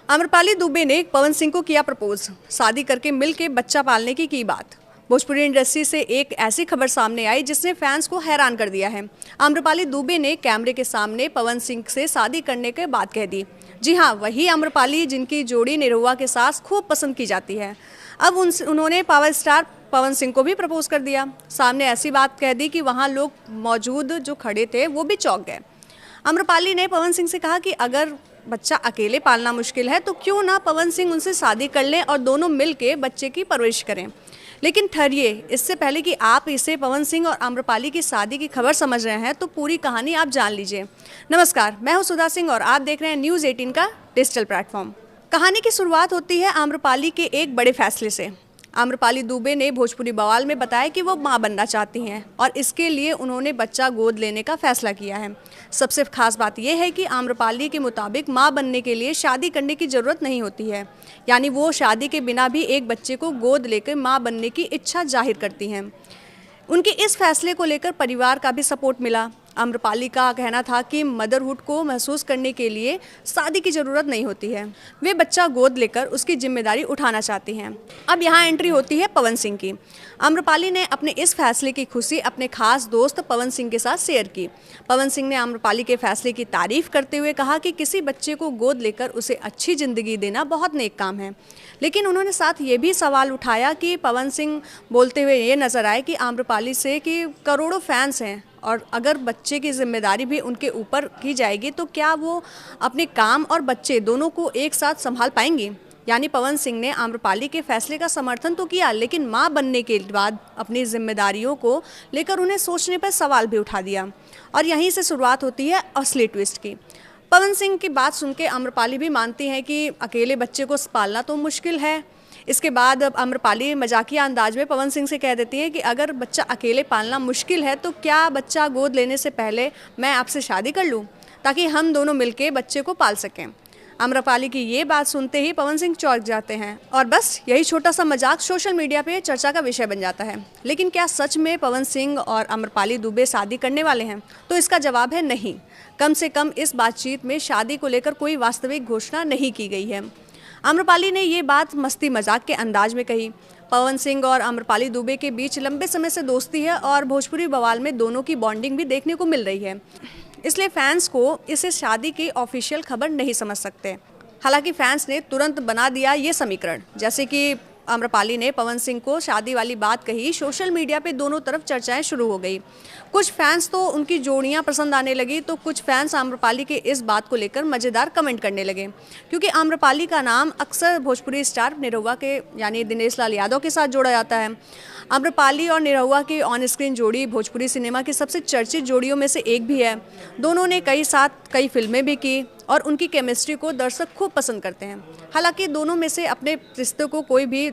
आम्रपाली दुबे ने पवन सिंह को किया प्रपोज, शादी करके मिलके बच्चा पालने की बात। भोजपुरी इंडस्ट्री से एक ऐसी खबर सामने आई जिसने फैंस को हैरान कर दिया है। आम्रपाली दुबे ने कैमरे के सामने पवन सिंह से शादी करने की बात कह दी। जी हाँ, वही आम्रपाली जिनकी जोड़ी निरहुआ के साथ खूब पसंद की जाती है। अब उन्होंने पावर स्टार पवन सिंह को भी प्रपोज कर दिया। सामने ऐसी बात कह दी कि वहाँ लोग मौजूद जो खड़े थे वो भी चौंक गए। आम्रपाली ने पवन सिंह से कहा कि अगर बच्चा अकेले पालना मुश्किल है तो क्यों ना पवन सिंह उनसे शादी कर लें और दोनों मिलके बच्चे की परवरिश करें। लेकिन ठहरिए, इससे पहले कि आप इसे पवन सिंह और आम्रपाली की शादी की खबर समझ रहे हैं तो पूरी कहानी आप जान लीजिए। नमस्कार, मैं हूं सुधा सिंह और आप देख रहे हैं न्यूज़ 18 का डिजिटल प्लेटफॉर्म। कहानी की शुरुआत होती है आम्रपाली के एक बड़े फैसले से। आम्रपाली दुबे ने भोजपुरी बवाल में बताया कि वो मां बनना चाहती हैं और इसके लिए उन्होंने बच्चा गोद लेने का फैसला किया है। सबसे खास बात यह है कि आम्रपाली के मुताबिक मां बनने के लिए शादी करने की ज़रूरत नहीं होती है, यानी वो शादी के बिना भी एक बच्चे को गोद लेकर मां बनने की इच्छा जाहिर करती हैं। उनके इस फैसले को लेकर परिवार का भी सपोर्ट मिला। आम्रपाली का कहना था कि मदरहुड को महसूस करने के लिए शादी की ज़रूरत नहीं होती है, वे बच्चा गोद लेकर उसकी जिम्मेदारी उठाना चाहती हैं। अब यहाँ एंट्री होती है पवन सिंह की। आम्रपाली ने अपने इस फैसले की खुशी अपने खास दोस्त पवन सिंह के साथ शेयर की। पवन सिंह ने आम्रपाली के फैसले की तारीफ करते हुए कहा कि किसी बच्चे को गोद लेकर उसे अच्छी ज़िंदगी देना बहुत नेक काम है। लेकिन उन्होंने साथ ये भी सवाल उठाया कि पवन सिंह बोलते हुए ये नजर आए कि आम्रपाली से कि करोड़ों फैंस हैं और अगर बच्चे की जिम्मेदारी भी उनके ऊपर की जाएगी तो क्या वो अपने काम और बच्चे दोनों को एक साथ संभाल पाएंगी। यानी पवन सिंह ने आम्रपाली के फैसले का समर्थन तो किया, लेकिन मां बनने के बाद अपनी जिम्मेदारियों को लेकर उन्हें सोचने पर सवाल भी उठा दिया। और यहीं से शुरुआत होती है असली ट्विस्ट की। पवन सिंह की बात सुन के आम्रपाली भी मानती हैं कि अकेले बच्चे को पालना तो मुश्किल है। इसके बाद अब आम्रपाली मजाकिया अंदाज में पवन सिंह से कह देती है कि अगर बच्चा अकेले पालना मुश्किल है तो क्या बच्चा गोद लेने से पहले मैं आपसे शादी कर लूं ताकि हम दोनों मिलकर बच्चे को पाल सकें। आम्रपाली की ये बात सुनते ही पवन सिंह चौंक जाते हैं और बस यही छोटा सा मजाक सोशल मीडिया पे चर्चा का विषय बन जाता है। लेकिन क्या सच में पवन सिंह और आम्रपाली दुबे शादी करने वाले हैं? तो इसका जवाब है नहीं। कम से कम इस बातचीत में शादी को लेकर कोई वास्तविक घोषणा नहीं की गई है। आम्रपाली ने ये बात मस्ती मजाक के अंदाज में कही। पवन सिंह और आम्रपाली दुबे के बीच लंबे समय से दोस्ती है और भोजपुरी बवाल में दोनों की बॉन्डिंग भी देखने को मिल रही है, इसलिए फैंस को इसे शादी की ऑफिशियल खबर नहीं समझ सकते। हालांकि फैंस ने तुरंत बना दिया ये समीकरण। जैसे कि आम्रपाली ने पवन सिंह को शादी वाली बात कही, सोशल मीडिया पे दोनों तरफ चर्चाएं शुरू हो गई। कुछ फैंस तो उनकी जोड़ियां पसंद आने लगी तो कुछ फैंस आम्रपाली के इस बात को लेकर मज़ेदार कमेंट करने लगे, क्योंकि आम्रपाली का नाम अक्सर भोजपुरी स्टार निरहुआ के यानी दिनेश लाल यादव के साथ जोड़ा जाता है। आम्रपाली और निरहुआ की ऑन स्क्रीन जोड़ी भोजपुरी सिनेमा की सबसे चर्चित जोड़ियों में से एक भी है। दोनों ने कई फिल्में भी की और उनकी केमिस्ट्री को दर्शक खूब पसंद करते हैं। हालांकि दोनों में से अपने रिश्ते को कोई भी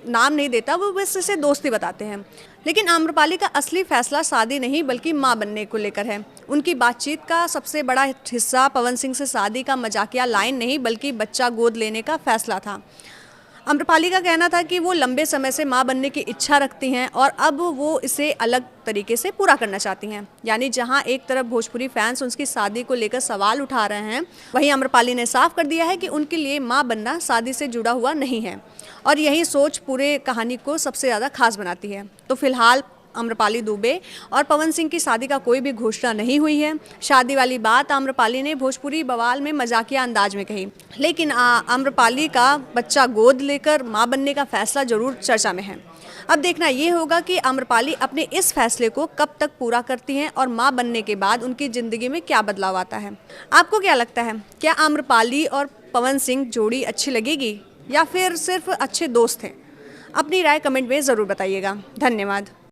नाम नहीं देता, वो बस इसे दोस्ती बताते हैं। लेकिन आम्रपाली का असली फैसला शादी नहीं बल्कि मां बनने को लेकर है। उनकी बातचीत का सबसे बड़ा हिस्सा पवन सिंह से शादी का मजाकिया लाइन नहीं बल्कि बच्चा गोद लेने का फैसला था। आम्रपाली का कहना था कि वो लंबे समय से मां बनने की इच्छा रखती हैं और अब वो इसे अलग तरीके से पूरा करना चाहती हैं। यानी जहां एक तरफ भोजपुरी फैंस उनकी शादी को लेकर सवाल उठा रहे हैं, वहीं आम्रपाली ने साफ कर दिया है कि उनके लिए मां बनना शादी से जुड़ा हुआ नहीं है। और यही सोच पूरे कहानी को सबसे ज़्यादा खास बनाती है। तो फिलहाल आम्रपाली दुबे और पवन सिंह की शादी का कोई भी घोषणा नहीं हुई है। शादी वाली बात आम्रपाली ने भोजपुरी बवाल में मजाकिया अंदाज में कही, लेकिन आम्रपाली का बच्चा गोद लेकर मां बनने का फैसला जरूर चर्चा में है। अब देखना ये होगा कि आम्रपाली अपने इस फैसले को कब तक पूरा करती हैं और मां बनने के बाद उनकी ज़िंदगी में क्या बदलाव आता है। आपको क्या लगता है, क्या आम्रपाली और पवन सिंह जोड़ी अच्छी लगेगी या फिर सिर्फ अच्छे दोस्त हैं? अपनी राय कमेंट में ज़रूर बताइएगा। धन्यवाद।